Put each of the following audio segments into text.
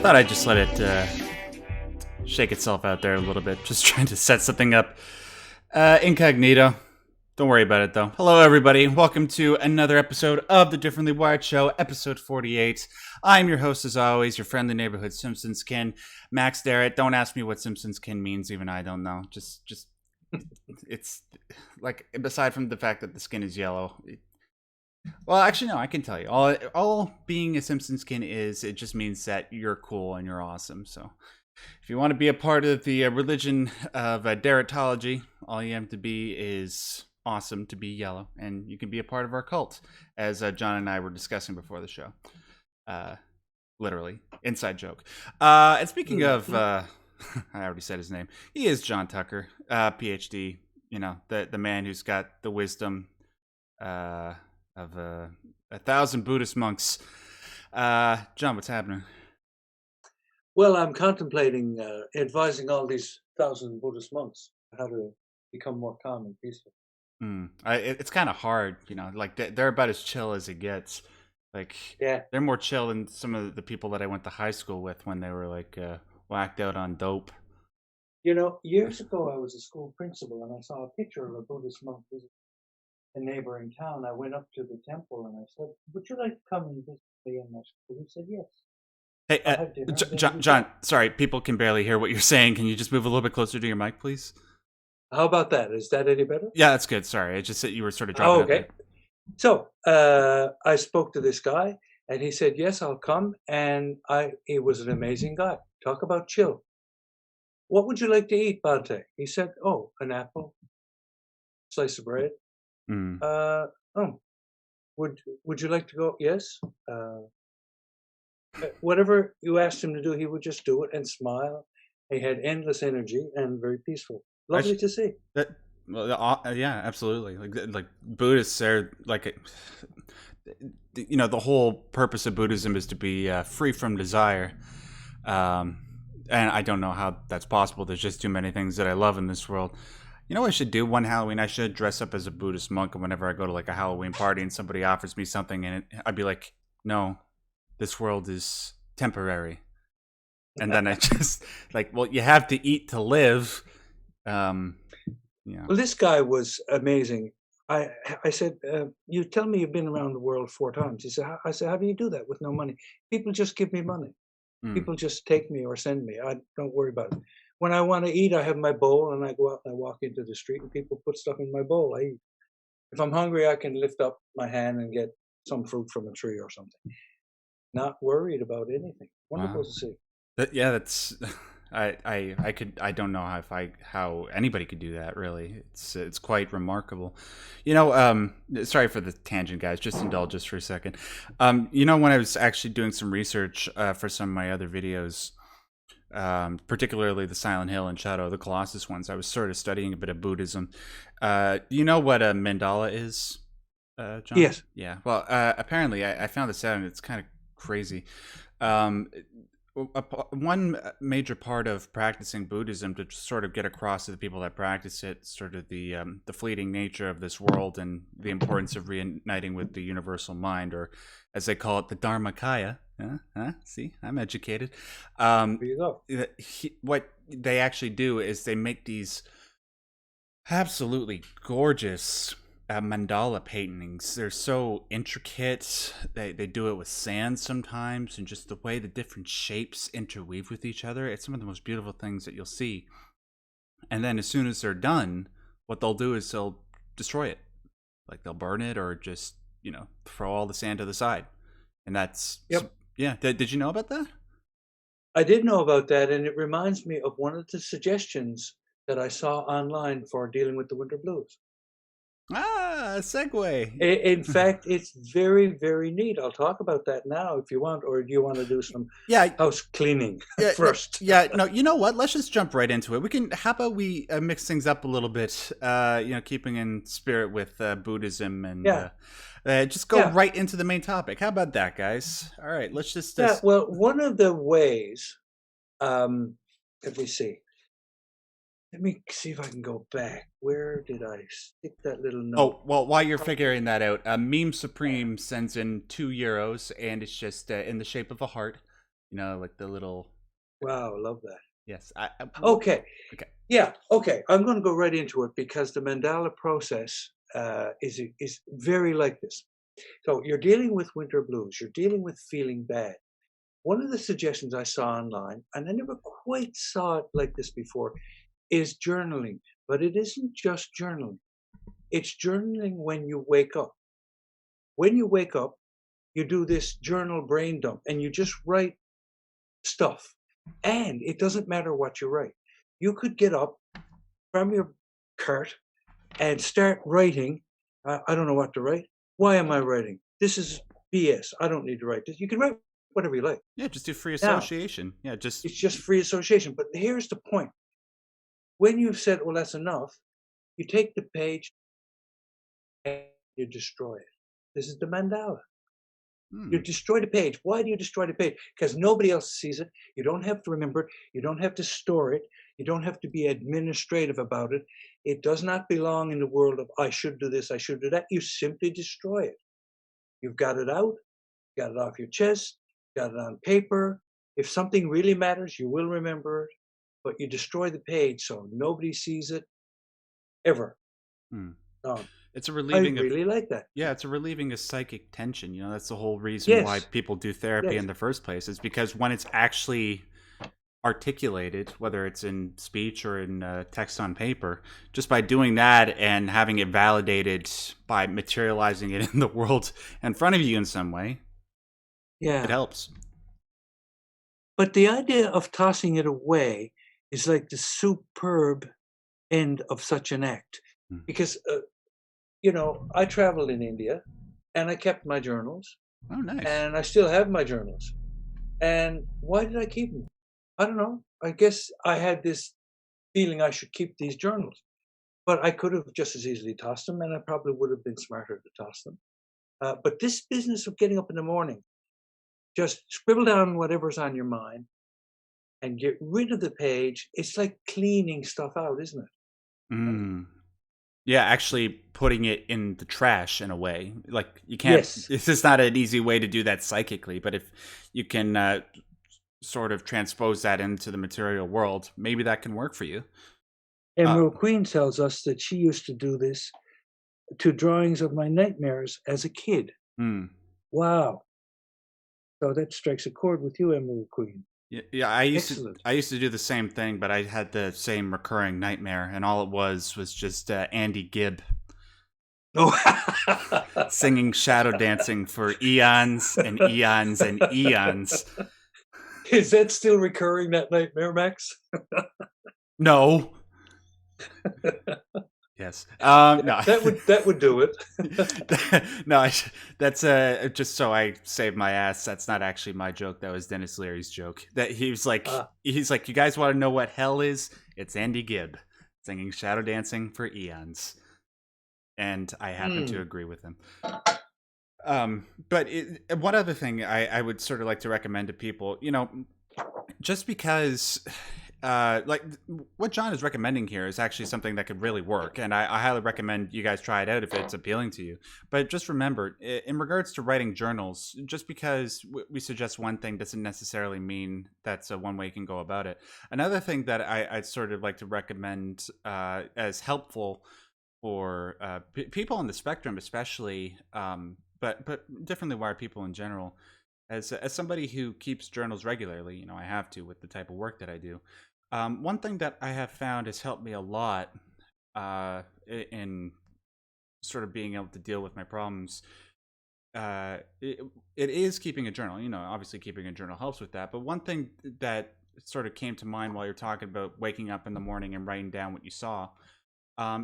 Thought I'd just let it shake itself out there a little bit. Just trying to set something up incognito. Don't worry about it, though. Hello, everybody. Welcome to another episode of The Differently Wired Show, episode 48. I'm your host, as always, your friendly neighborhood Simpsons kin, Max Derrat. Don't ask me what Simpsons kin means. Even I don't know. Just it's like, aside from the fact that the skin is yellow. Well, actually, no, I can tell you. All being a Simpsons kin is, it just means that you're cool and you're awesome. So if you want to be a part of the religion of Derratology, all you have to be is awesome to be yellow. And you can be a part of our cult, as John and I were discussing before the show. Literally. Inside joke. And speaking of, I already said his name. He is John Tucker, PhD. You know, the man who's got the wisdom of 1,000 Buddhist monks. John, what's happening? Well, I'm contemplating advising all these 1,000 Buddhist monks how to become more calm and peaceful. It's kind of hard, you know. Like they're about as chill as it gets. Like Yeah. they're more chill than some of the people that I went to high school with when they were like whacked out on dope. You know, years ago I was a school principal and I saw a picture of a Buddhist monk visiting a neighboring town. I went up to the temple and I said, "Would you like to come and visit me in my school?" He said, "Yes." Hey, I'll have dinner. John, sorry, people can barely hear what you're saying. Can you just move a little bit closer to your mic, please? How about that? Is that any better? Yeah, that's good. Sorry, I just said you were sort of Oh, dropping out okay. there. So I spoke to this guy and he said, "Yes, I'll come." And he was an amazing guy. Talk about chill. "What would you like to eat, Bante?" He said, "Oh, an apple, slice of bread." Mm. Oh, would you like to go? Yes. Whatever you asked him to do, he would just do it and smile. He had endless energy and very peaceful. Lovely to see. That, well, yeah, absolutely. Like Buddhists are like, you know, the whole purpose of Buddhism is to be free from desire. Um, and I don't know how that's possible. There's just too many things that I love in this world. You know what I should do one Halloween? I should dress up as a Buddhist monk, and whenever I go to like a Halloween party and somebody offers me something, and I'd be like, "No, this world is temporary." And then I just like, well, you have to eat to live. Yeah. Well, this guy was amazing. I said, "You tell me you've been around the world 4 times." He said, "I said, how do you do that with no money?" "People just give me money. Mm. People just take me or send me. I don't worry about it. When I want to eat, I have my bowl and I go out and I walk into the street and people put stuff in my bowl. I eat. If I'm hungry, I can lift up my hand and get some fruit from a tree or something. Not worried about anything. Wonderful Wow. to see." Yeah, that's I don't know how anybody could do that. Really, it's quite remarkable. You know, sorry for the tangent, guys. Just indulge us for a second. You know, when I was actually doing some research for some of my other videos, particularly the Silent Hill and Shadow of the Colossus ones, I was sort of studying a bit of Buddhism. Do you know what a mandala is, John? Yes. Yeah. Well, apparently, I found this out, and it's kind of crazy. Um, one major part of practicing Buddhism, to sort of get across to the people that practice it, sort of the fleeting nature of this world and the importance of reuniting with the universal mind, or as they call it, the Dharmakaya. See, I'm educated. There you go. What they actually do is they make these absolutely gorgeous mandala paintings. They're so intricate. They do it with sand sometimes, and just the way the different shapes interweave with each other. It's some of the most beautiful things that you'll see. And then as soon as they're done, what they'll do is they'll destroy it. Like they'll burn it, or just, you know, throw all the sand to the side. And that's, Yep. yeah. Did you know about that? I did know about that, and it reminds me of one of the suggestions that I saw online for dealing with the winter blues. Segue. In fact, it's very, very neat. I'll talk about that now if you want, or do you want to do some Yeah, house cleaning yeah, first? yeah. No, you know what? Let's just jump right into it. We can. How about we mix things up a little bit? You know, keeping in spirit with Buddhism, and Yeah, just go yeah, right into the main topic. How about that, guys? All right, let's just. yeah. Well, one of the ways, um, let me see. Let me see if I can go back. Where did I stick that little note? Oh well, while you're figuring that out, Meme Supreme sends in €2, and it's just in the shape of a heart. like the little. Wow, love that. Yes, Okay. okay. Yeah, okay. I'm going to go right into it because the mandala process is very like this. So you're dealing with winter blues. You're dealing with feeling bad. One of the suggestions I saw online, and I never quite saw it like this before, is journaling. But it isn't just journaling. It's journaling when you wake up. When you wake up, you do this journal brain dump and you just write stuff. And it doesn't matter what you write. You could get up from your cart and start writing. I don't know what to write. Why am I writing? This is BS. I don't need to write this. You can write whatever you like. Yeah, just do free Now, association. Yeah, just. it's just free association. But here's the point. When you've said, well, that's enough, you take the page and you destroy it. This is the mandala. You Hmm. destroy the page. Why do you destroy the page? Because nobody else sees it. You don't have to remember it. You don't have to store it. You don't have to be administrative about it. It does not belong in the world of I should do this, I should do that. You simply destroy it. You've got it out, got it off your chest, got it on paper. If something really matters, you will remember it, but you destroy the page so nobody sees it ever. Hmm. Gone. It's a I relieving of. really like that. Yeah, it's a relieving of psychic tension. That's the whole reason why Yes, people do therapy yes. in the first place, is because when it's actually articulated, whether it's in speech or in text on paper, just by doing that and having it validated by materializing it in the world in front of you in some way, it Yeah. helps. But the idea of tossing it away is like the superb end of such an act. Mm. Because, I traveled in India and I kept my journals Oh, nice. and I still have my journals. And why did I keep them? I don't know. I guess I had this feeling I should keep these journals, but I could have just as easily tossed them and I probably would have been smarter to toss them. But this business of getting up in the morning, just scribble down whatever's on your mind and get rid of the page. It's like cleaning stuff out, isn't it? Mm. Yeah, actually putting it in the trash in a way. Like, you can't. Yes. This is not an easy way to do that psychically, but if you can sort of transpose that into the material world, maybe that can work for you. Uh, Emerald Queen tells us that she used to do this to drawings of my nightmares as a kid. hmm. Wow. So that strikes a chord with you, Emerald Queen. Yeah. I used to. Excellent. I used to do the same thing, but I had the same recurring nightmare, and all it was just Andy Gibb Oh, singing "Shadow Dancing" for eons and eons and eons. is that still recurring, that nightmare, Max? No. Yes. No. That would do it. No. That's just so I save my ass. That's not actually my joke. That was Dennis Leary's joke. That Ah, he's like, you guys want to know what hell is? It's Andy Gibb singing "Shadow Dancing" for eons, and I happen to mm, agree with him. But one other thing I would sort of like to recommend to people, just because like what John is recommending here is actually something that could really work, and I highly recommend you guys try it out if it's appealing to you. But just remember, in regards to writing journals, just because we suggest one thing doesn't necessarily mean that's one way you can go about it. Another thing that I'd sort of like to recommend as helpful for people on the spectrum, especially, but differently wired people in general. As somebody who keeps journals regularly, I have to with the type of work that I do. One thing that I have found has helped me a lot in sort of being able to deal with my problems. It is keeping a journal. Obviously keeping a journal helps with that. But one thing that sort of came to mind while you're talking about waking up in the morning and writing down what you saw,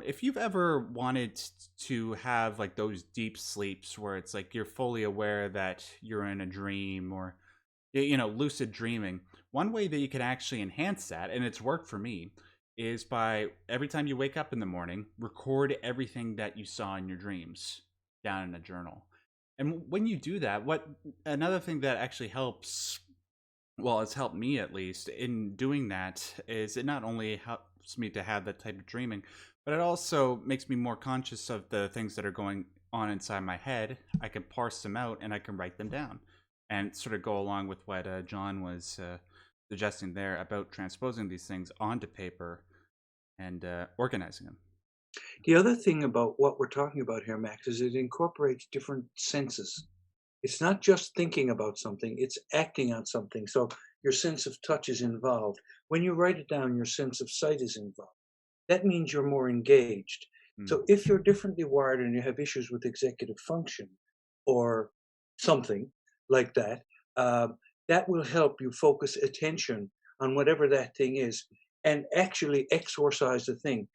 if you've ever wanted to have like those deep sleeps where it's like you're fully aware that you're in a dream, or lucid dreaming, one way that you can actually enhance that, and it's worked for me, is by every time you wake up in the morning, record everything that you saw in your dreams down in a journal. And when you do that, what another thing that actually helps, well, it's helped me at least in doing that, is it not only helps me to have that type of dreaming, but it also makes me more conscious of the things that are going on inside my head. I can parse them out and I can write them down. and sort of go along with what John was suggesting there about transposing these things onto paper and organizing them. The other thing about what we're talking about here, Max, is it incorporates different senses. It's not just thinking about something, it's acting on something. So your sense of touch is involved. When you write it down, your sense of sight is involved. That means you're more engaged. Mm. So if you're differently wired and you have issues with executive function or something like that, that will help you focus attention on whatever that thing is and actually exorcise the thing.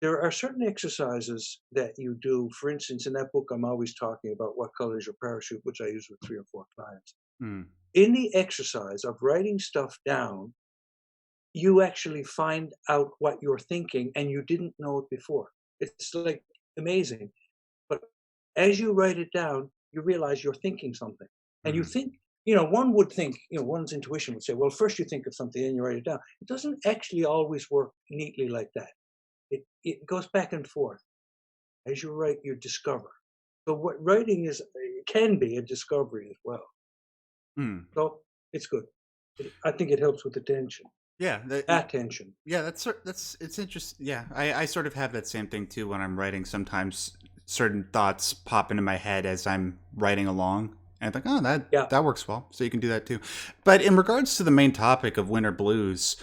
There are certain exercises that you do. For instance, in that book, I'm always talking about What Color is Your Parachute, which I use with 3 or 4 clients. Mm. In the exercise of writing stuff down, you actually find out what you're thinking and you didn't know it before. It's like amazing. But as you write it down, you realize you're thinking something. And you Mm. think, one would think, one's intuition would say, well, first you think of something and you write it down. It doesn't actually always work neatly like that. It goes back and forth. As you write, you discover. So what writing is, it can be a discovery as well. Mm. So it's good. I think it helps with attention. Yeah, Attention. yeah, that's it's interesting. Yeah, I sort of have that same thing too when I'm writing. Sometimes certain thoughts pop into my head as I'm writing along, and I'm like, oh, Yeah. that works well. So you can do that too. But in regards to the main topic of winter blues,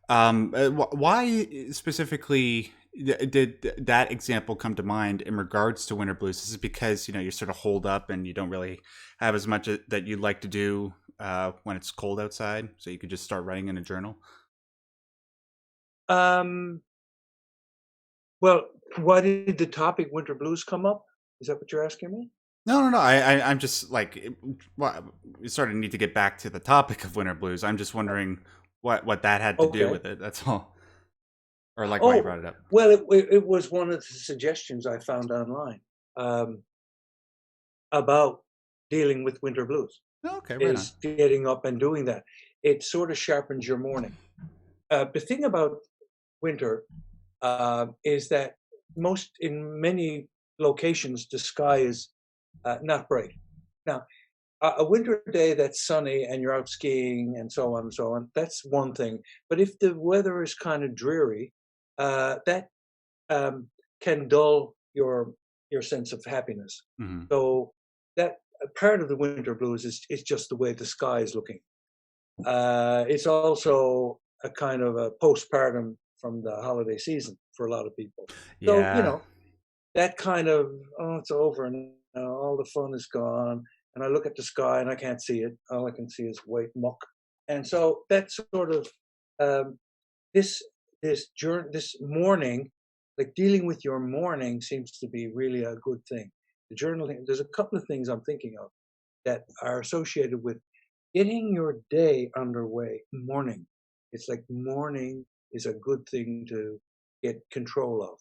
why specifically did that example come to mind in regards to winter blues? Is it because you're sort of holed up and you don't really have as much that you'd like to do when it's cold outside, so you could just start writing in a journal? Um, well, why did the topic winter blues come up? Is that what you're asking me? No, no, no. I'm just like, well, we sort of need to get back to the topic of winter blues. I'm just wondering what that had to do Okay. with it. That's all, or like why you Oh, brought it up. well, it was one of the suggestions I found online um, about dealing with winter blues, Oh, okay, right on. is getting up and doing that. It sort of sharpens your morning. The thing about winter is that in many locations, the sky is not bright. Now, a winter day that's sunny and you're out skiing and so on, that's one thing. But if the weather is kind of dreary, that can dull your sense of happiness. Hmm. So that part of the winter blues is just the way the sky is looking. It's also a kind of a postpartum from the holiday season for a lot of people. So, Yeah, that kind of, "Oh, it's over and now all the fun is gone," and I look at the sky and I can't see it. All I can see is white muck. And so that sort of, um, this this morning, like, dealing with your morning seems to be really a good thing. The journaling, there's a couple of things I'm thinking of that are associated with getting your day underway. Morning. It's like morning is a good thing to get control of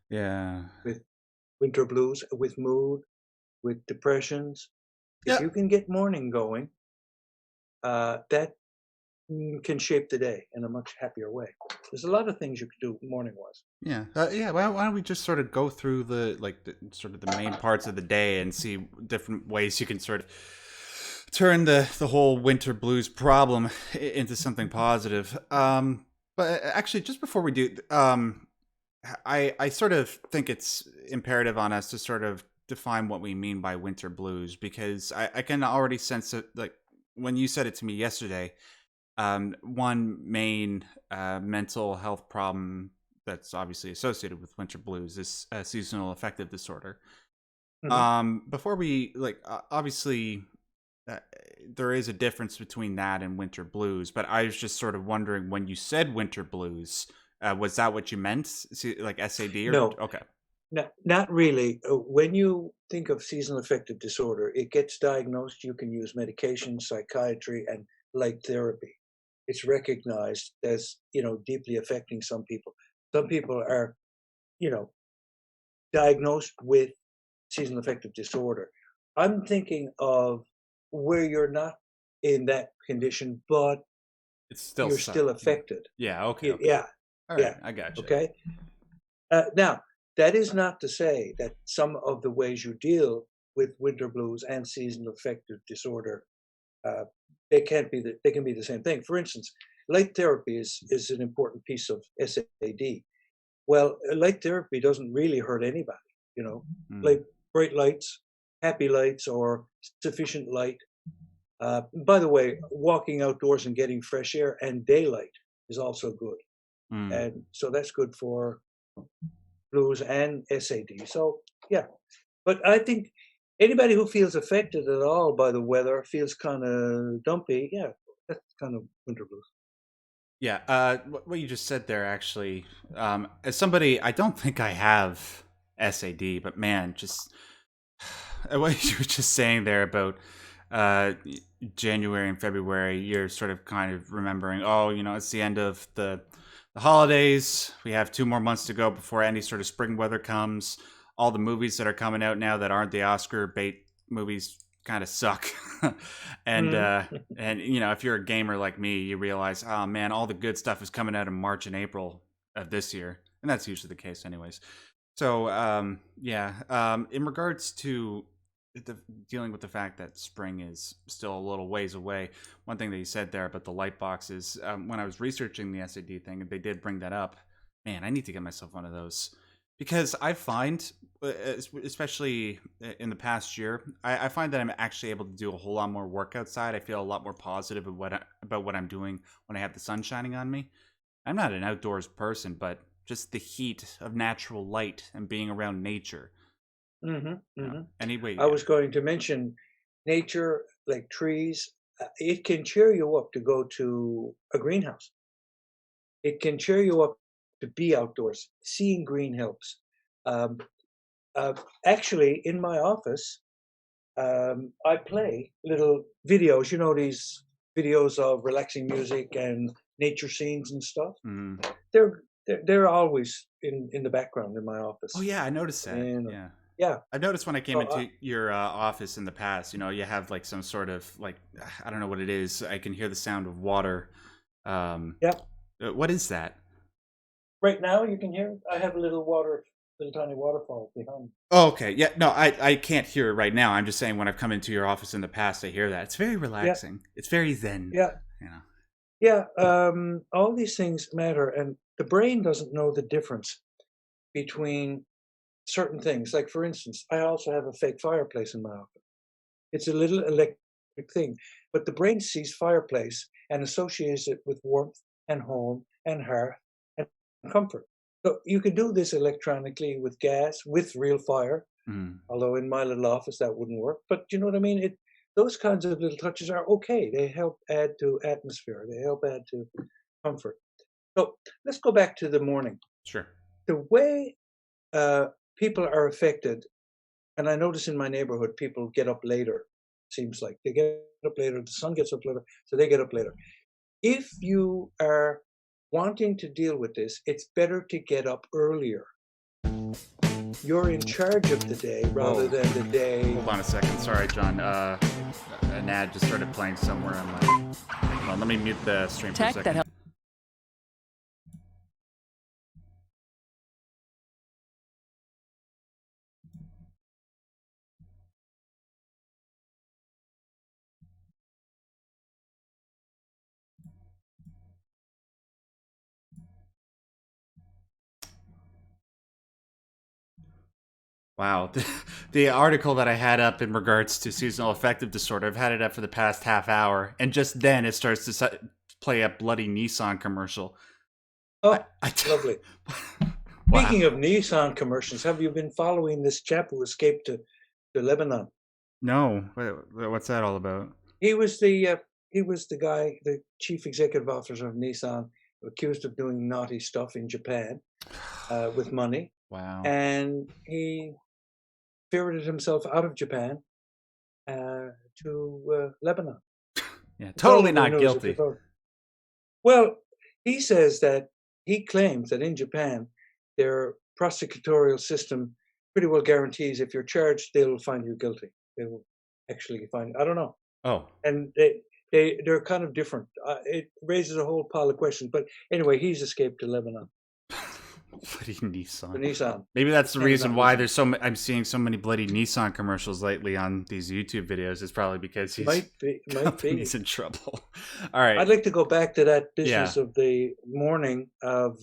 yeah, with winter blues, with mood, with depressions. If yeah, you can get morning going, that can shape the day in a much happier way. There's a lot of things you can do morning wise. yeah, yeah. Why don't we just sort of go through the sort of the main parts of the day and see different ways you can sort of turn the whole winter blues problem into something positive. But actually, just before we do, I sort of think it's imperative on us to sort of define what we mean by winter blues, because I can already sense it, like when you said it to me yesterday. One main mental health problem that's obviously associated with winter blues is seasonal affective disorder. Mhm. Before we obviously uh, there is a difference between that and winter blues, but I was just sort of wondering, when you said winter blues, was that what you meant? Like SAD or No, okay? not really. When you think of seasonal affective disorder, it gets diagnosed. You can use medication, psychiatry, and light therapy. It's recognized as deeply affecting some people. Some people are you know diagnosed with seasonal affective disorder. I'm thinking of where you're not in that condition, but It's still you're still yeah, affected. yeah, okay, okay, Yeah, all right, yeah. I gotcha. Okay. Now, that is not to say that some of the ways you deal with winter blues and seasonal affective disorder they can't be they can be the same thing. For instance, light therapy is an important piece of SAD. Well, light therapy doesn't really hurt anybody, you know, Mm. like bright lights, happy lights, or sufficient light. By the way, walking outdoors and getting fresh air and daylight is also good. Mm. And so that's good for blues and SAD. So, yeah. But I think anybody who feels affected at all by the weather, feels kind of dumpy, yeah, that's kind of winter blues. Yeah, what you just said there actually, as somebody, I don't think I have SAD, but man, just what you were just saying there about uh, January and February, you're sort of kind of remembering, oh, it's the end of the holidays. We have 2 more months to go before any sort of spring weather comes. All the movies that are coming out now that aren't the Oscar bait movies kind of suck. and Mhm. uh, and if you're a gamer like me, you realize, oh man, all the good stuff is coming out in March and April of this year, and that's usually the case, anyways. So, yeah, in regards to dealing with the fact that spring is still a little ways away, one thing that you said there about the light boxes, when I was researching the SAD thing, they did bring that up. Man, I need to get myself one of those because I find, especially in the past year, I find that I'm actually able to do a whole lot more work outside. I feel a lot more positive about what I'm doing when I have the sun shining on me. I'm not an outdoors person, but just the heat of natural light and being around nature. Mhm. Mhm. Anyway, I yeah. was going to mention nature, like trees. It can cheer you up to go to a greenhouse. It can cheer you up to be outdoors. Seeing green helps. Um, uh, Actually, in my office, I play little videos. You know these videos of relaxing music and nature scenes and stuff. Mm. They're always in the background in my Oh office. yeah, I noticed that. And Yeah, yeah, I've noticed when I came so into your office in the past. You have like some sort of like I don't know what it is. I can hear the sound of water. Um, yeah. what is that? Right now, you can hear I have a little tiny waterfall behind me. Oh, okay. Yeah, no, I can't hear it right now. I'm just saying when I've come into your office in the past, I hear that. It's very Yeah, relaxing. It's very zen. yeah, You know. yeah. All these things matter, and the brain doesn't know the difference between certain things. Like, for instance, I also have a fake fireplace in my office. It's a little electric thing, but the brain sees fireplace and associates it with warmth and home and hearth and comfort. So you can do this electronically with gas, with real fire. Mm. Although in my little office that wouldn't work, but you know what I mean? Those kinds of little touches are okay. They help add to atmosphere. They help add to comfort. So let's go back to the morning. Sure. The way uh, people are affected, and I notice in my neighborhood, people get up later. Seems like they get up later. The sun gets up later, so they get up later. If you are wanting to deal with this, it's better to get up earlier. You're in charge of the day rather Whoa. than the day. Hold on a second. Sorry, John. An ad just started playing somewhere on my. Hold on, let me mute the stream for a Tech that second. Wow. The article that I had up in regards to seasonal affective disorder, I've had it up for the past half hour, and just then it starts to play a bloody Nissan commercial. I, Oh, I lovely. wow. Speaking of Nissan commercials, have you been following this chap who escaped to Lebanon? No. What's that all about? He was the guy, the chief executive officer of Nissan, accused of doing naughty stuff in Japan with money, Wow. and he spirited himself out of Japan uh, to Lebanon. Yeah, It's all totally over the not news if you guilty. thought. Well, he says that he claims that in Japan, their prosecutorial system pretty well guarantees if you're charged, they'll find you guilty. They will actually find. I don't know, Oh, and they're kind of different. It raises a whole pile of questions. But anyway, he's escaped to Lebanon. Bloody The Nissan. Nissan. Maybe that's the Name is reason not why Nissan. there's so I'm seeing so many bloody Nissan commercials lately on these YouTube videos. It's probably because his Might be. Might be. company's in trouble. All right. I'd like to go back to that Yeah. business of the morning of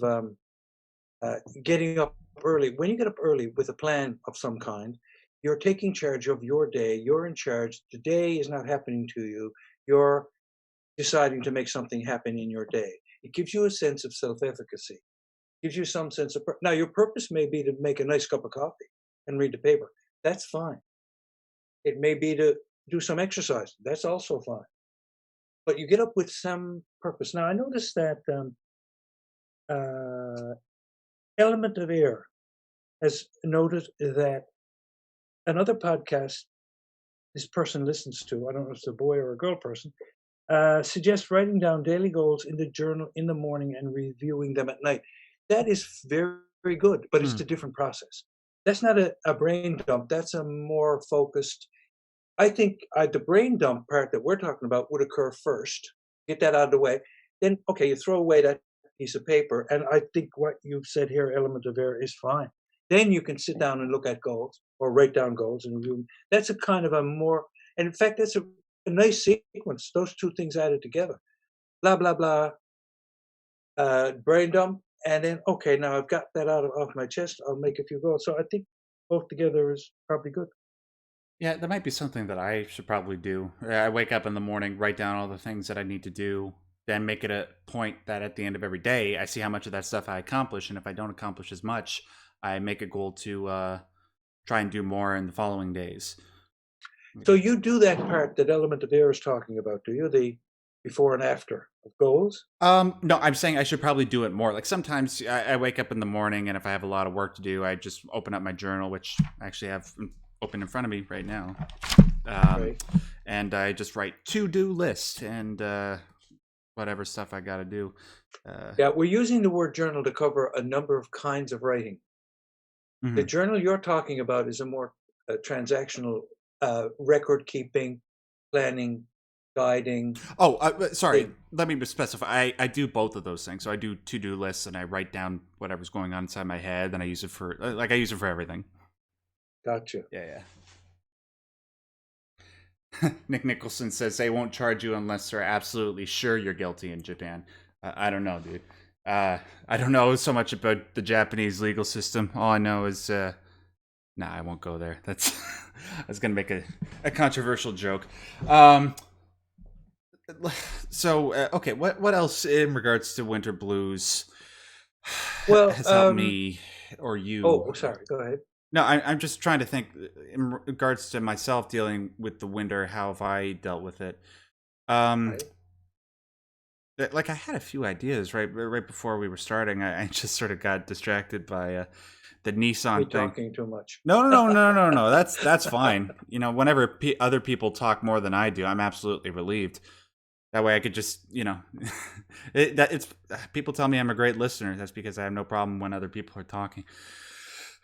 getting up early. When you get up early with a plan of some kind, you're taking charge of your day. You're in charge. The day is not happening to you. You're deciding to make something happen in your day. It gives you a sense of self-efficacy. Gives you some sense of now. Your purpose may be to make a nice cup of coffee and read the paper. That's fine. It may be to do some exercise. That's also fine. But you get up with some purpose. Now, I noticed that uh, Element of Air has noted that another podcast this person listens to, I don't know if it's a boy or a girl person, suggests writing down daily goals in the journal in the morning and reviewing them at night. That is very, very good, but it's Hmm. a different process. That's not a brain dump. That's a more focused. I think the brain dump part that we're talking about would occur first. Get that out of the way. Then, okay, you throw away that piece of paper. And I think what you've said here, element of air, is fine. Then you can sit down and look at goals or write down goals and review them. That's a kind of a more, and in fact, that's a nice sequence. Those two things added together. Blah, blah, blah, brain dump. And then, okay, now I've got that out of my chest. I'll make a few goals. So I think both together is probably good. Yeah, that might be something that I should probably do. I wake up in the morning, write down all the things that I need to do, then make it a point that at the end of every day, I see how much of that stuff I accomplish, and if I don't accomplish as much, I make a goal to try and do more in the following days. So you do that part that Element of Air is talking about, do you? The before and after of goals? No, I'm saying I should probably do it more. Like sometimes I wake up in the morning, and if I have a lot of work to do, I just open up my journal, which I actually have open in front of me right now. Right. And I just write to-do list and whatever stuff I got to do. Yeah, we're using the word journal to cover a number of kinds of writing. The Mhm. journal you're talking about is a more transactional record keeping, planning, guiding Oh, sorry. thing. Let me specify. I do both of those things. So I do to-do lists and I write down whatever's going on inside my head. And I use it for I use it for everything. Gotcha. Yeah, yeah. Nick Nicholson says they won't charge you unless they're absolutely sure you're guilty in Japan. I don't know, dude. I don't know so much about the Japanese legal system. All I know is, nah, I won't go there. That's I was gonna make a controversial joke. Um, so okay, what else in regards to winter blues Well, has helped me or you? oh, sorry, go ahead. No, I'm just trying to think in regards to myself dealing with the winter. How have I dealt with it? Um, Right. like I had a few ideas right before we were starting. I just sort of got distracted by the Me Nissan thing. talking too much. No. That's fine. You know, whenever other people talk more than I do, I'm absolutely relieved. That way, I could just, it's people tell me I'm a great listener. That's because I have no problem when other people are talking.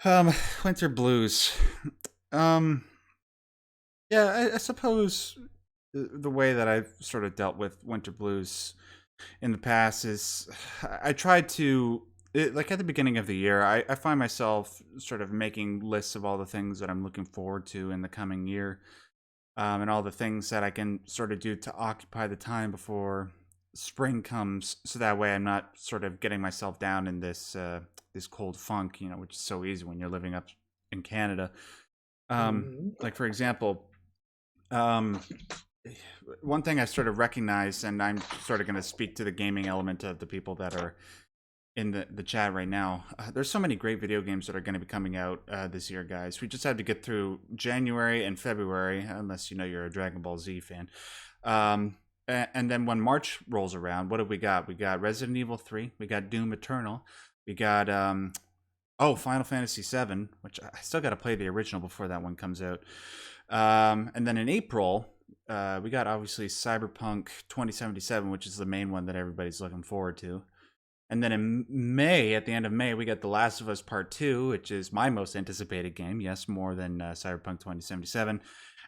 Um, Winter blues. Um, yeah, I suppose the way that I've sort of dealt with winter blues in the past is I tried to like at the beginning of the year, I find myself sort of making lists of all the things that I'm looking forward to in the coming year, and all the things that I can sort of do to occupy the time before spring comes, so that way I'm not sort of getting myself down in this cold funk, which is so easy when you're living up in Canada. Mhm. Like for example, um, one thing I sort of recognized, and I'm sort of going to speak to the gaming element of the people that are in the chat right now. There's so many great video games that are going to be coming out this year, guys. We just have to get through January and February, unless you're a Dragon Ball Z fan. And then when March rolls around, what have we got? We got Resident Evil 3, we got Doom Eternal, we got Final Fantasy 7, which I still got to play the original before that one comes out. And then in April, we got obviously Cyberpunk 2077, which is the main one that everybody's looking forward to. And then in May, at the end of May, we got The Last of Us Part 2, which is my most anticipated game. Yes, more than Cyberpunk 2077.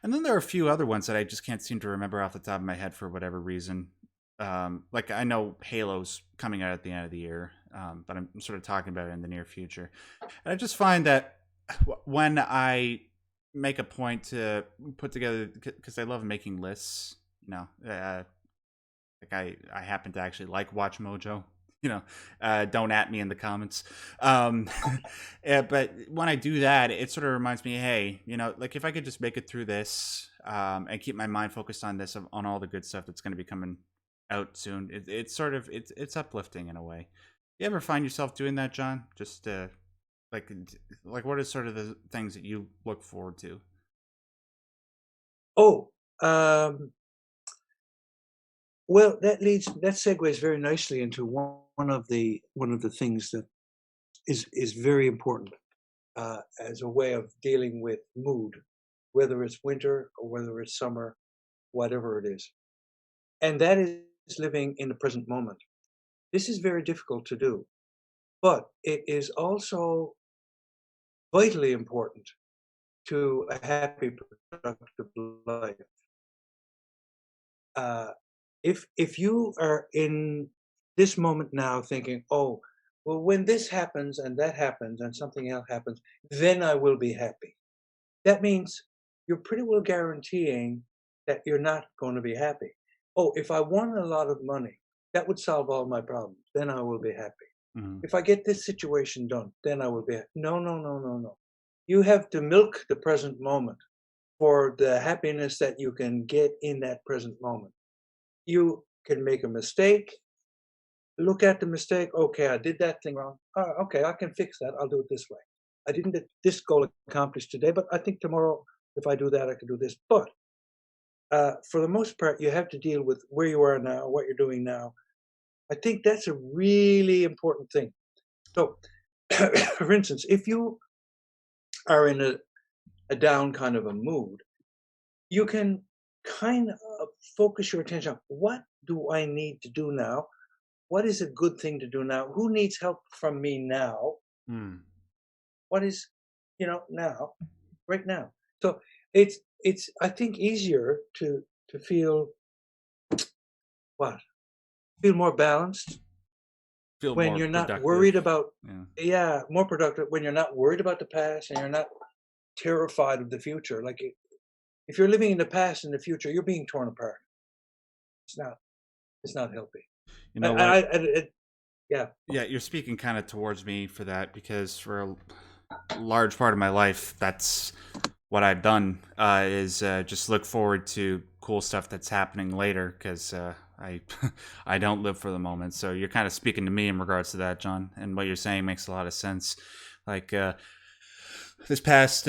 And then there are a few other ones that I just can't seem to remember off the top of my head for whatever reason. Like I know Halo's coming out at the end of the year, but I'm sort of talking about it in the near future. And I just find that when I make a point to put together, because I love making lists, like I happen to actually like Watch Mojo. Don't at me in the comments. Um, yeah, but when I do that, it sort of reminds me, hey, like if I could just make it through this, and keep my mind focused on this, on all the good stuff that's going to be coming out soon, it's sort of it's uplifting in a way. You ever find yourself doing that, John? Just like like what are sort of the things that you look forward to? Oh, well, that segues very nicely into one of the things that is very important as a way of dealing with mood, whether it's winter or whether it's summer, whatever it is, and that is living in the present moment. This is very difficult to do, but it is also vitally important to a happy, productive life. Uh, if you are in this moment now thinking, "Oh, well, when this happens and that happens and something else happens, then I will be happy." That means you're pretty well guaranteeing that you're not going to be happy. "Oh, if I won a lot of money, that would solve all my problems. Then I will be happy. Mhm. If I get this situation done, then I will be happy." No, no, no, no, no. You have to milk the present moment for the happiness that you can get in that present moment. You can make a mistake, look at the mistake. "Okay, I did that thing wrong. Okay, I can fix that. I'll do it this way. I didn't get this goal accomplished today, but I think tomorrow, if I do that, I can do this." But for the most part, you have to deal with where you are now, what you're doing now. I think that's a really important thing. So, for instance, if you are in a down kind of a mood, you can kind of focus your attention on what do I need to do now? What is a good thing to do now? Who needs help from me now? Mm. What is, now, right now? So it's I think easier to what feel more balanced Feel when more you're not productive. worried about, Yeah. yeah, more productive when you're not worried about the past and you're not terrified of the future. Like if you're living in the past and the future, you're being torn apart. It's not it's not healthy. You know I what? yeah. Yeah, you're speaking kind of towards me for that because for a large part of my life, that's what I've done is just look forward to cool stuff that's happening later because I I don't live for the moment. So you're kind of speaking to me in regards to that, John, and what you're saying makes a lot of sense. Like this past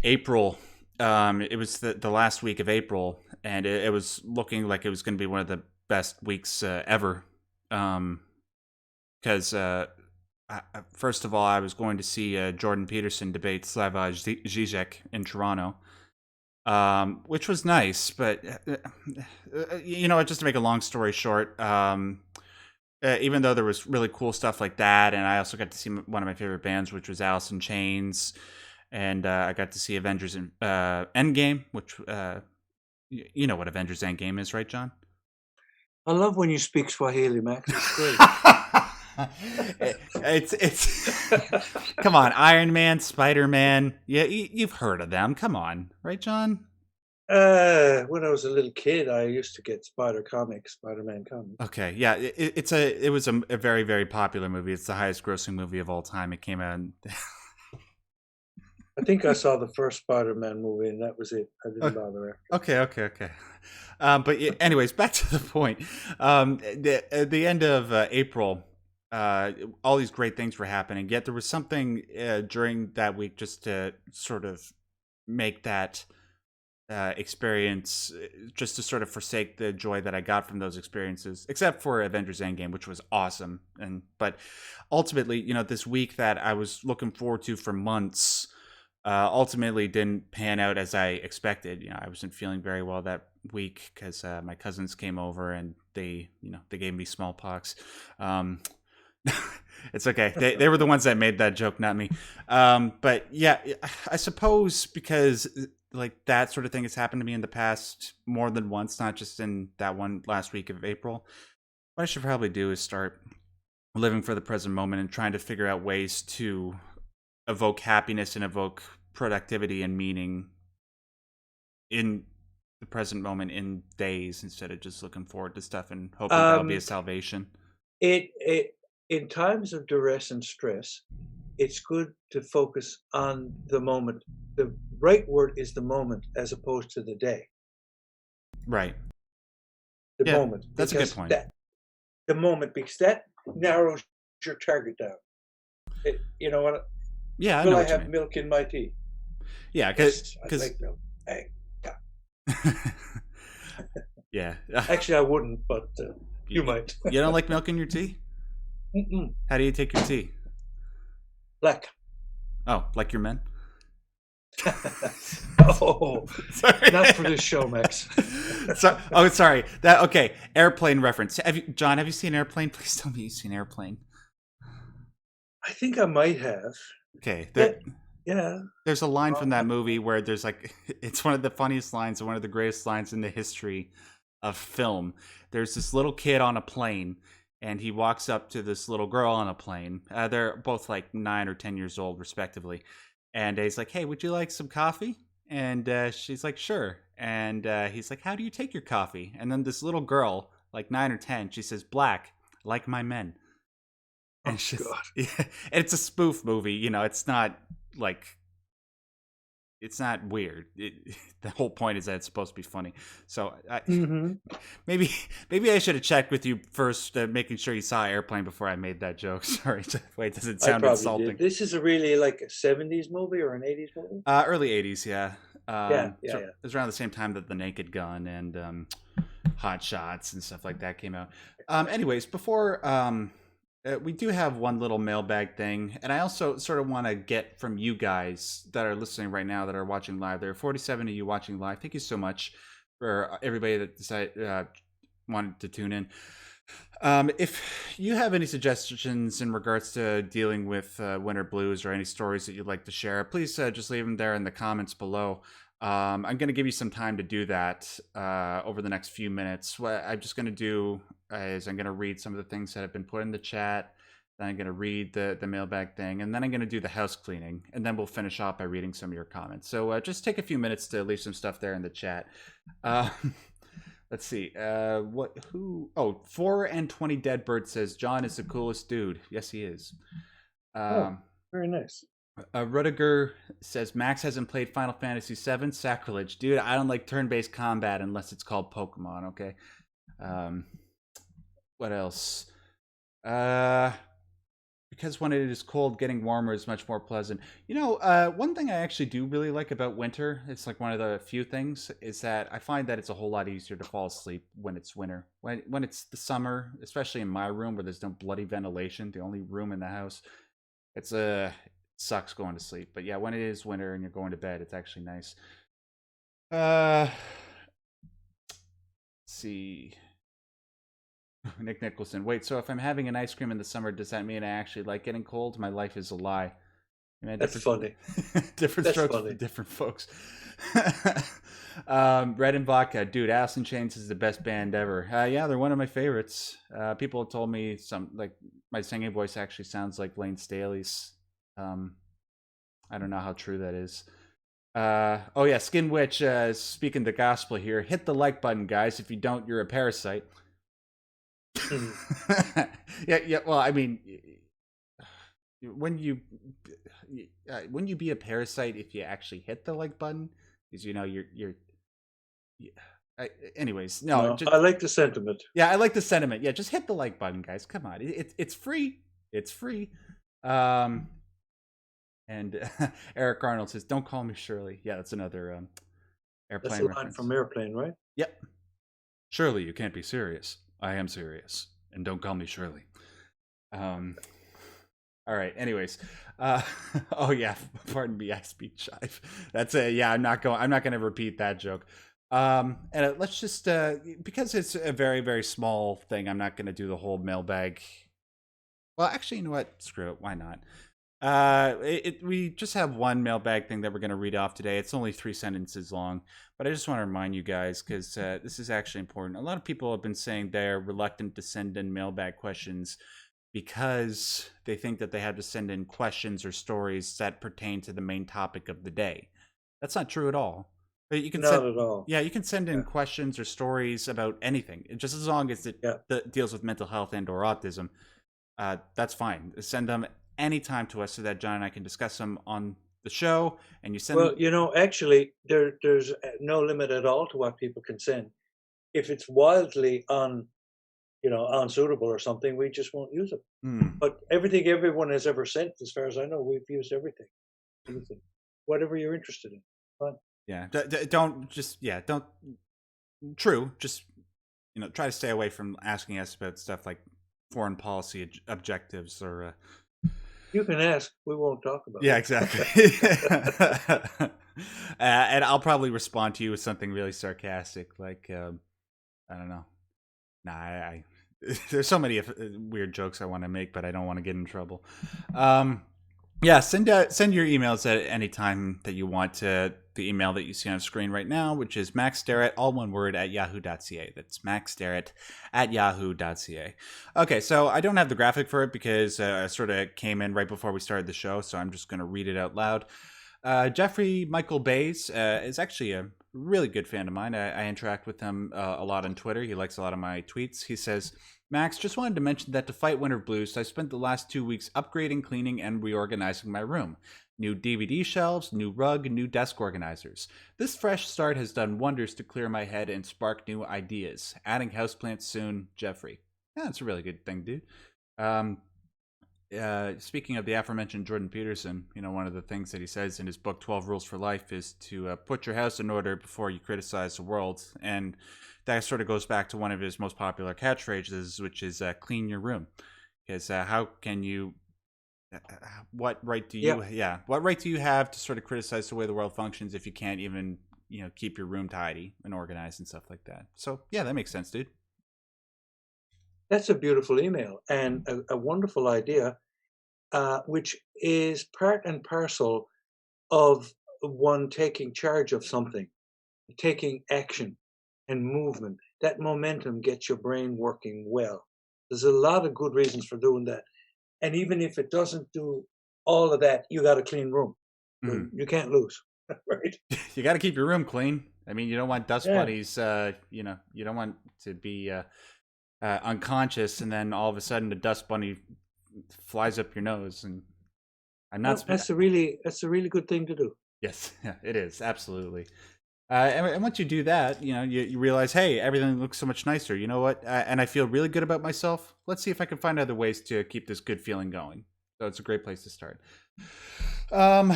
April, it was the last week of April, and it was looking like it was going to be one of the best weeks ever. Because first of all, I was going to see Jordan Peterson debate Slavoj Žižek in Toronto, which was nice. But just to make a long story short, even though there was really cool stuff like that, and I also got to see one of my favorite bands, which was Alice in Chains, and I got to see Avengers Endgame, which you know what Avengers Endgame is, right, John? I love when you speak Swahili, Max. It's great. It's come on, Iron Man, Spider Man. Yeah, you've heard of them. Come on, right, John? When I was a little kid, I used to get Spider-Man comics. Okay, yeah, it was a very very popular movie. It's the highest grossing movie of all time. It came out. I think I saw the first Spider-Man movie, and that was it. I didn't bother after. Okay. But anyways, back to the point. At the end of April, all these great things were happening. Yet there was something during that week just to sort of make that experience, just to sort of forsake the joy that I got from those experiences, except for Avengers Endgame, which was awesome. But ultimately, this week that I was looking forward to for months, ultimately didn't pan out as I expected. I wasn't feeling very well that week because my cousins came over and they gave me smallpox. Um, it's okay. They were the ones that made that joke, not me. But yeah, I suppose because like that sort of thing has happened to me in the past more than once, not just in that one last week of April. What I should probably do is start living for the present moment and trying to figure out ways to evoke happiness and evoke productivity and meaning in the present moment in days instead of just looking forward to stuff and hoping that'll be a Um, salvation. it in times of duress and stress, it's good to focus on the moment. The right word is the moment as opposed to the day. Right. The Yeah, moment, that's a good because point. that the moment because that narrows your target down. You know what? Yeah, I Will know I what you have mean. milk in my tea? Yeah, Yes, I'd because like milk. Hey, yeah. yeah. Actually, I wouldn't, but you you, might. you don't like milk in your tea? Mm-mm. How do you take your tea? Black. Oh, like your men? Oh, Sorry. not for this show, Max. Sorry. That okay. Airplane reference. John? Have you seen Airplane? Please tell me you've seen Airplane. I think I might have. Okay. Yeah, yeah. There's a line from Uh, that movie where there's like it's one of the funniest lines and one of the greatest lines in the history of film. There's this little kid on a plane and he walks up to this little girl on a plane. They're both like 9 or 10 years old, respectively. And he's like, "Hey, would you like some coffee?" And she's like, "Sure." And he's like, "How do you take your coffee?" And then this little girl, like 9 or 10, she says, "Black, like my men." And oh it's just, God. yeah, it's a spoof movie. You know, like it's not weird. The whole point is that it's supposed to be funny. So Hmm. maybe maybe I should have checked with you first, making sure you saw Airplane before I made that joke. Sorry. Wait, does it I sound probably did. insulting? This is a really like a 70s movie or an 80s movie? Early '80s, yeah. Yeah, So yeah, it yeah. was around the same time that The Naked Gun and Hot Shots and stuff like that came out. Anyways, before we do have one little mailbag thing, and I also sort of want to get from you guys that are listening right now that are watching live. There are 47 of you watching live. Thank you so much for everybody that decided wanted to tune in. If you have any suggestions in regards to dealing with winter blues or any stories that you'd like to share, please just leave them there in the comments below. I'm going to give you some time to do that over the next few minutes. What I'm just going to do is I'm going to read some of the things that have been put in the chat. Then I'm going to read the mailbag thing, and then I'm going to do the house cleaning, and then we'll finish off by reading some of your comments. So just take a few minutes to leave some stuff there in the chat. Uh, Let's see. What? Who? Oh, 4 and 20 Deadbird says John is the coolest dude. Yes, he is. Oh, Um, very nice. Rudiger says Max hasn't played Final Fantasy VII. Sacrilege, dude. I don't like turn-based combat unless it's called Pokemon. Okay. Um, what else? Uh, because when it is cold, getting warmer is much more pleasant. You know, one thing I actually do really like about winter, it's like one of the few things, is that I find that it's a whole lot easier to fall asleep when it's winter. When it's the summer, especially in my room where there's no bloody ventilation, the only room in the house, it's sucks going to sleep. But yeah, when it is winter and you're going to bed, it's actually nice. Let's see. Nick Nicholson. Wait, so if I'm having an ice cream in the summer, does that mean I actually like getting cold? My life is a lie. Man, That's funny. different That's strokes for funny. different folks. Red and Vodka, dude. Alice in Chains is the best band ever. Yeah, they're one of my favorites. People have told me some like my singing voice actually sounds like Lane Staley's. Um, I don't know how true that is. Oh yeah, Skin Witch. Speaking the gospel here, hit the like button, guys. If you don't, you're a parasite. Mhm. Yeah, yeah. Well, I mean, when you when you be a parasite, if you actually hit the like button, because you know you're. Yeah. Anyways, no, No, just I like the sentiment. yeah, I like the sentiment. Yeah, just hit the like button, guys. Come on, it's free. It's free. Um, and Eric Arnold says, "Don't call me Shirley." Yeah, that's another That's airplane a line reference. from Airplane, right? Yep. Shirley, you can't be serious. I am serious, and don't call me Shirley. Um, all right. Anyways, uh, oh yeah. Pardon me. I speak jive. That's a yeah. I'm not going. I'm not going to repeat that joke. And let's just because it's a very very small thing. I'm not going to do the whole mailbag. Well, actually, you know what? Screw it. Why not? We just have one mailbag thing that we're going to read off today. It's only 3 sentences long, but I just want to remind you guys because this is actually important. A lot of people have been saying they're reluctant to send in mailbag questions because they think that they have to send in questions or stories that pertain to the main topic of the day. That's not true at all. But you can Not send, at all. yeah, you can send in Yeah. questions or stories about anything, just as long as it Yeah. deals with mental health and or autism. That's fine. Send them anytime to us so that John and I can discuss them on the show. And you send Well, them. actually, there's no limit at all to what people can send. If it's wildly unsuitable or something, we just won't use it. Hmm. But everything everyone has ever sent, as far as I know, we've used everything. Anything. Whatever you're interested in. Fine. Yeah. Don't just, yeah, don't. True. Just, try to stay away from asking us about stuff like foreign policy objectives or. You can ask, we won't talk about Yeah, it. exactly. And I'll probably respond to you with something really sarcastic, like, I don't know. Nah, there's so many weird jokes I want to make, but I don't want to get in trouble. Yeah, send your emails at any time that you want to the email that you see on screen right now, which is maxderrat, all one word, at yahoo.ca. That's maxderrat at yahoo.ca. Okay, so I don't have the graphic for it because I sort of came in right before we started the show, so I'm just going to read it out loud. Jeffrey Michael Bays is actually a really good fan of mine. I interact with him a lot on Twitter. He likes a lot of my tweets. He says, Max, just wanted to mention that to fight winter blues, I spent the last 2 weeks upgrading, cleaning, and reorganizing my room. New DVD shelves, new rug, new desk organizers. This fresh start has done wonders to clear my head and spark new ideas. Adding houseplants soon, Jeffrey. Yeah, that's a really good thing, dude. Um, Speaking of the aforementioned Jordan Peterson, one of the things that he says in his book 12 Rules for Life is to put your house in order before you criticize the world. And that sort of goes back to one of his most popular catchphrases, which is clean your room. Because how can you what right do Yeah, you what right do you have to sort of criticize the way the world functions if you can't even keep your room tidy and organized and stuff like that? So yeah, that makes sense, dude. that's a beautiful email and a wonderful idea, which is part and parcel of one taking charge of something, taking action and movement. That momentum gets your brain working well. There's a lot of good reasons for doing that. And even if it doesn't do all of that, you got a clean room. So Mhm. you can't lose, right? You got to keep your room clean. I mean, you don't want dust Yeah. bunnies. You don't want to be unconscious and then all of a sudden the dust bunny flies up your nose. And I'm not. No, that's a really good thing to do. Yes, yeah, it is absolutely. And once you do that, you realize, hey, everything looks so much nicer. You know what? And I feel really good about myself. Let's see if I can find other ways to keep this good feeling going. So it's a great place to start. Um,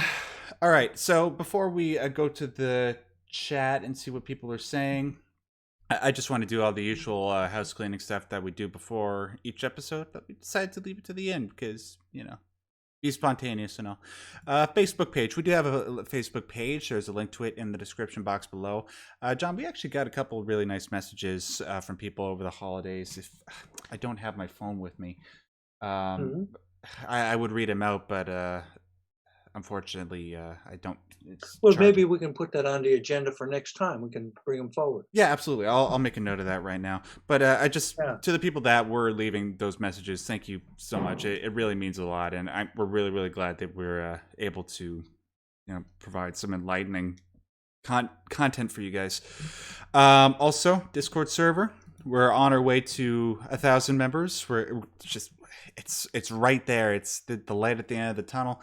all right. So before we go to the chat and see what people are saying, I just want to do all the usual house cleaning stuff that we do before each episode, but we decided to leave it to the end because be spontaneous and all. Facebook page. We do have a Facebook page. There's a link to it in the description box below. John, we actually got a couple of really nice messages from people over the holidays. If I don't have my phone with me, um, Mhm. I would read them out, but unfortunately, I don't. It's Well, maybe charging. we can put that on the agenda for next time. We can bring them forward. Yeah, absolutely. I'll make a note of that right now. But I just Yeah. to the people that were leaving those messages, thank you so much. It really means a lot, and we're really really glad that we're able to provide some enlightening content for you guys. Also, Discord server. We're on our way to 1,000 members. We're just it's right there. It's the light at the end of the tunnel.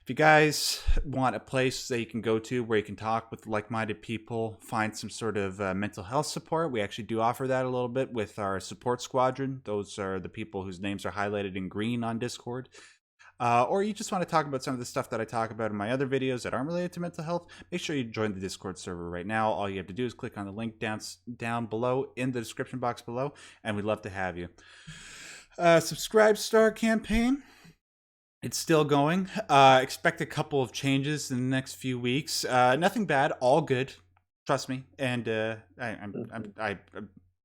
If you guys want a place that you can go to where you can talk with like-minded people, find some sort of mental health support, we actually do offer that a little bit with our support squadron. Those are the people whose names are highlighted in green on Discord. Or you just want to talk about some of the stuff that I talk about in my other videos that aren't related to mental health, make sure you join the Discord server right now. All you have to do is click on the link down below in the description box below, and we'd love to have you. Subscribe star campaign. It's still going. Expect a couple of changes in the next few weeks. Nothing bad, all good. Trust me. And Mhm. I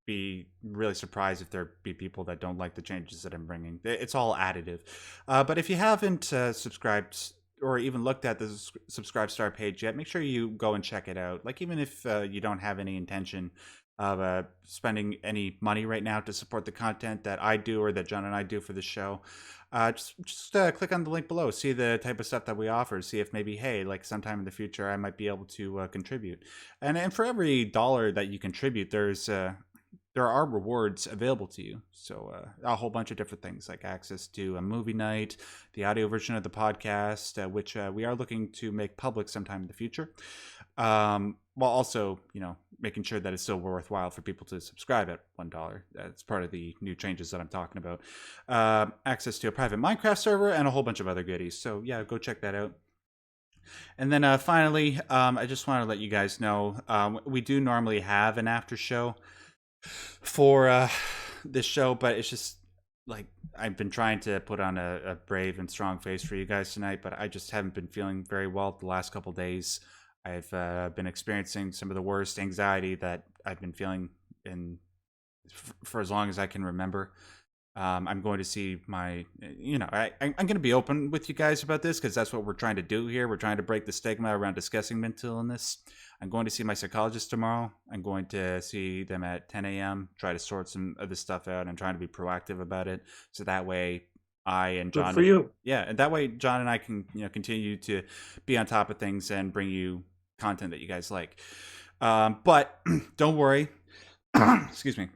be really surprised if there be people that don't like the changes that I'm bringing. It's all additive. But if you haven't subscribed or even looked at the subscribe star page yet, make sure you go and check it out. Like, even if you don't have any intention of spending any money right now to support the content that I do or that John and I do for the show, just click on the link below, see the type of stuff that we offer, see if maybe, hey, like sometime in the future I might be able to contribute. And for every dollar that you contribute, there are rewards available to you. So a whole bunch of different things, like access to a movie night, the audio version of the podcast, which we are looking to make public sometime in the future, while also, making sure that it's still worthwhile for people to subscribe at $1. That's part of the new changes that I'm talking about. Access to a private Minecraft server and a whole bunch of other goodies. So yeah, go check that out. And then finally, I just want to let you guys know, we do normally have an after show for this show, but it's just like, I've been trying to put on a brave and strong face for you guys tonight, but I just haven't been feeling very well the last couple days. I've been experiencing some of the worst anxiety that I've been feeling for as long as I can remember. I'm going to see I'm going to be open with you guys about this, because that's what we're trying to do here. We're trying to break the stigma around discussing mental illness. I'm going to see my psychologist tomorrow. I'm going to see them at 10 a.m., try to sort some of this stuff out and trying to be proactive about it. So that way I and Good John, for you. yeah, and that way John and I can, continue to be on top of things and bring you content that you guys like. But don't worry. Excuse me.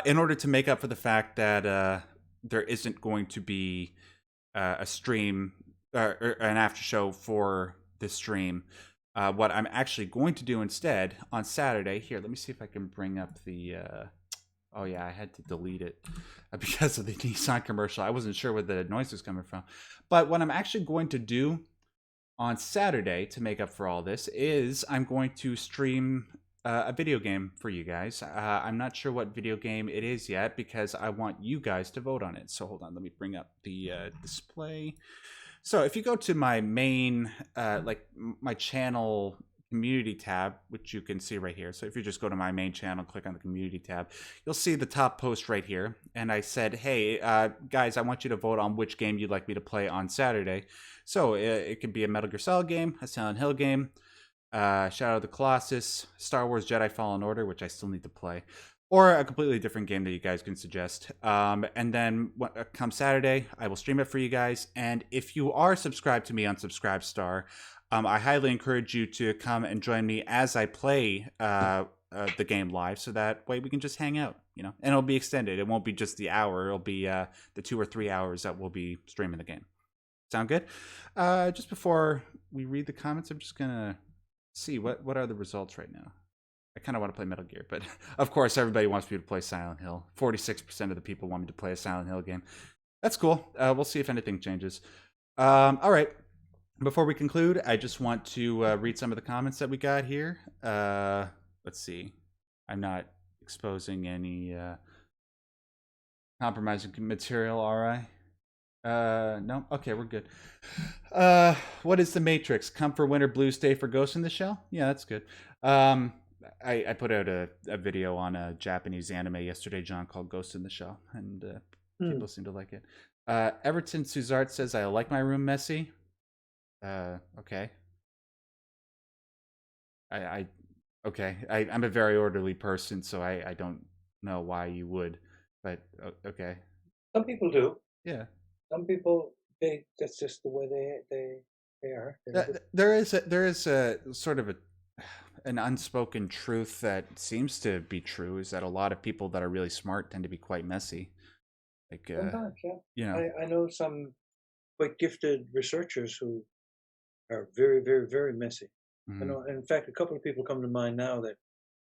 In order to make up for the fact that there isn't going to be a stream or an after show for this stream, what I'm actually going to do instead on Saturday, here, let me see if I can bring up the, oh yeah, I had to delete it because of the Nissan commercial. I wasn't sure where the noise was coming from. But what I'm actually going to do on Saturday to make up for all this is I'm going to stream a video game for you guys. I'm not sure what video game it is yet, because I want you guys to vote on it. So hold on, let me bring up the display. So if you go to my main, my channel community tab, which you can see right here. So if you just go to my main channel, click on the community tab, you'll see the top post right here. And I said, hey, guys, I want you to vote on which game you'd like me to play on Saturday. So it could be a Metal Gear Solid game, a Silent Hill game, Shadow of the Colossus, Star Wars Jedi Fallen Order, which I still need to play, or a completely different game that you guys can suggest. And then come Saturday, I will stream it for you guys. And if you are subscribed to me on Subscribestar, I highly encourage you to come and join me as I play the game live, so that way we can just hang out, and it'll be extended. It won't be just the hour. It'll be the 2 or 3 hours that we'll be streaming the game. Sound good? Just before we read the comments, I'm just going to see what are the results right now. I kind of want to play Metal Gear, but of course everybody wants me to play Silent Hill. 46% of the people want me to play a Silent Hill game. That's cool. We'll see if anything changes. All right. Before we conclude, I just want to read some of the comments that we got here. Let's see. I'm not exposing any compromising material, are I? No? Okay, we're good. What is the Matrix? Come for Winter, Blue, stay for Ghost in the Shell? Yeah, that's good. I put out a video on a Japanese anime yesterday, John, called Ghost in the Shell, and people seem to like it. Everton Suzart says, I like my room messy. Okay. Okay. I'm a very orderly person, so I don't know why you would, but okay. Some people do. Yeah. Some people, that's just the way they are. There is a sort of an unspoken truth that seems to be true, is that a lot of people that are really smart tend to be quite messy. Like, sometimes, yeah. I know some quite gifted researchers who are very, very, very messy. Mm-hmm. In fact, a couple of people come to mind now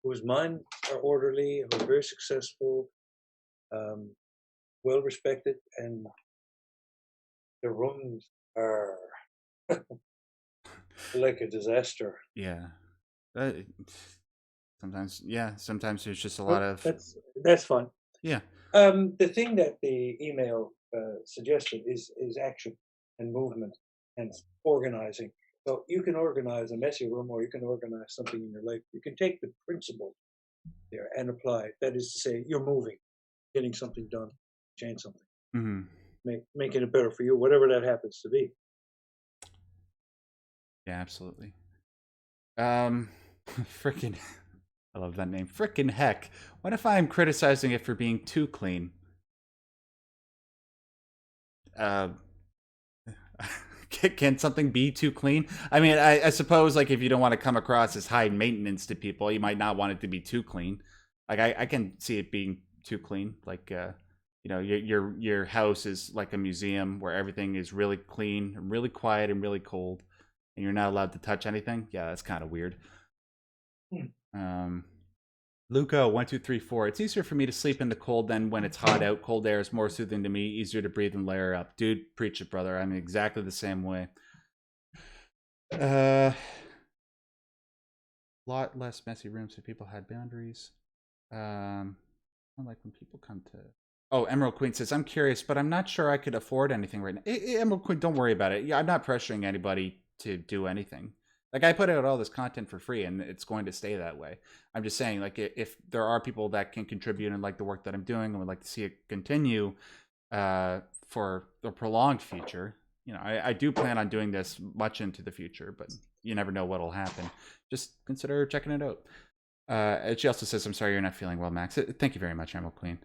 whose minds are orderly, who are very successful, well respected, and their rooms are like a disaster. Yeah. Sometimes there's just a lot of that's fun. yeah. The thing that the email suggested is action and movement and organizing. So you can organize a messy room, or you can organize something in your life. You can take the principle there and apply. That is to say, you're moving, getting something done, change something, Hmm. making it better for you, whatever that happens to be. Yeah, absolutely. Freaking, I love that name. Frickin' heck. What if I'm criticizing it for being too clean? Uh, can something be too clean? I mean, I suppose like if you don't want to come across as high maintenance to people, you might not want it to be too clean. Like I can see it being too clean. Like your house is like a museum where everything is really clean, really quiet, and really cold, and you're not allowed to touch anything. Yeah, that's kind of weird. Hmm. Um, Luca, 1234. It's easier for me to sleep in the cold than when it's hot out. Cold air is more soothing to me, easier to breathe and layer up. Dude, preach it, brother. I'm exactly the same way. A lot less messy rooms if people had boundaries. I like when people come to. Oh, Emerald Queen says, I'm curious, but I'm not sure I could afford anything right now. Emerald Queen, don't worry about it. Yeah, I'm not pressuring anybody to do anything. Like, I put out all this content for free, and it's going to stay that way. I'm just saying, like, if there are people that can contribute and like the work that I'm doing and would like to see it continue for the prolonged future, I do plan on doing this much into the future, but you never know what'll happen. Just consider checking it out. She also says, I'm sorry you're not feeling well, Max. Thank you very much, Emerald Queen.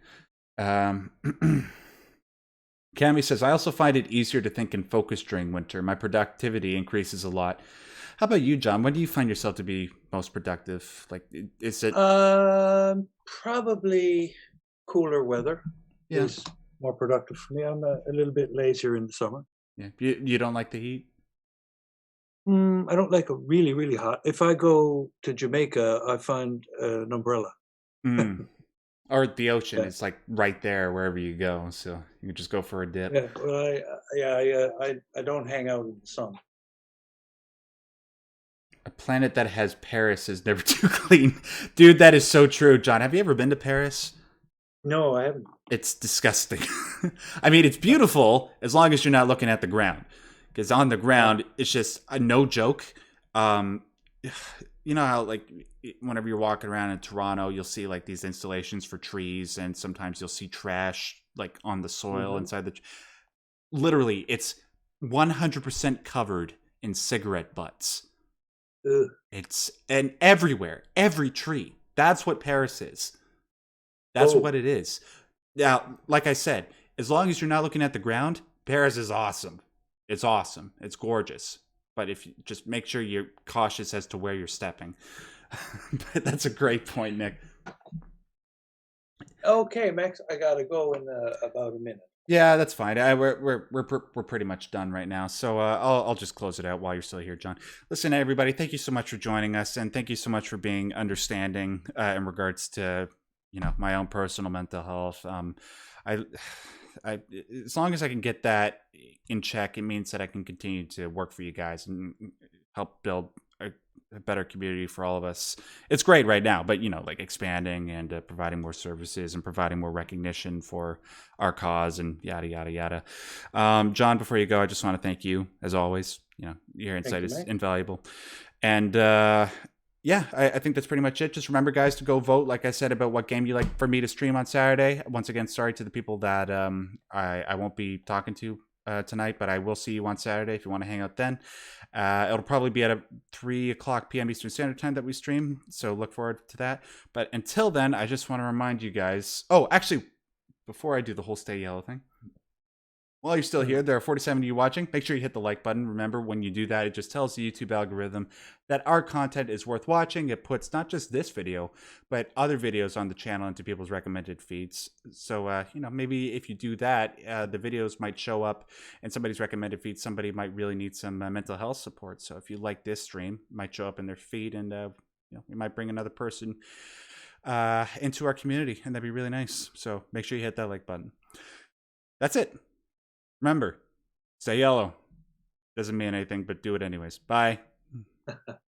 Cami says, I also find it easier to think and focus during winter. My productivity increases a lot. How about you, John? When do you find yourself to be most productive? Like, is it? Probably cooler weather Yeah. is more productive for me. I'm a little bit lazier in the summer. Yeah. You don't like the heat? I don't like it really, really hot. If I go to Jamaica, I find an umbrella. Mm. Or the ocean Yeah, is like right there wherever you go, so you can just go for a dip. yeah. Well, I don't hang out in the sun. A planet that has Paris is never too clean. Dude, that is so true, John. Have you ever been to Paris? No, I haven't. It's disgusting. I mean, it's beautiful as long as you're not looking at the ground. Because on the Yeah. ground, it's just a no joke. Um, you know how, like, whenever you're walking around in Toronto, you'll see, like, these installations for trees, and sometimes you'll see trash, like, on the soil Mm-hmm. inside the. Literally, it's 100% covered in cigarette butts. Ugh. It's and everywhere, every tree. That's what Paris is. That's Oh, what it is. Now, like I said, as long as you're not looking at the ground, Paris is awesome. It's awesome. It's gorgeous. But if you just make sure you're cautious as to where you're stepping. But that's a great point, Nick. okay, Max. I gotta go in about a minute. Yeah, that's fine. We're pretty much done right now, so I'll just close it out while you're still here, John. Listen, everybody, thank you so much for joining us, and thank you so much for being understanding in regards to my own personal mental health. I, I as long as I can get that in check, it means that I can continue to work for you guys and help build a better community for all of us. It's great right now, but like expanding and providing more services and providing more recognition for our cause and yada yada yada. John, before you go, I just want to thank you as always. Your Thank insight you, is Max. invaluable, and yeah, I think that's pretty much it. Just remember, guys, to go vote, like I said, about what game you like for me to stream on Saturday. Once again, sorry to the people that I won't be talking to tonight, but I will see you on Saturday if you want to hang out then. It'll probably be at a 3 o'clock p.m. Eastern Standard Time that we stream, so look forward to that. But until then, I just want to remind you guys. Oh, actually, before I do the whole stay yellow thing, while you're still here, there are 47 of you watching. Make sure you hit the like button. Remember, when you do that, it just tells the YouTube algorithm that our content is worth watching. It puts not just this video, but other videos on the channel into people's recommended feeds. So, maybe if you do that, the videos might show up in somebody's recommended feed. Somebody might really need some mental health support. So, if you like this stream, it might show up in their feed, and we might bring another person into our community, and that'd be really nice. So, make sure you hit that like button. That's it. Remember, stay yellow. Doesn't mean anything, but do it anyways. Bye.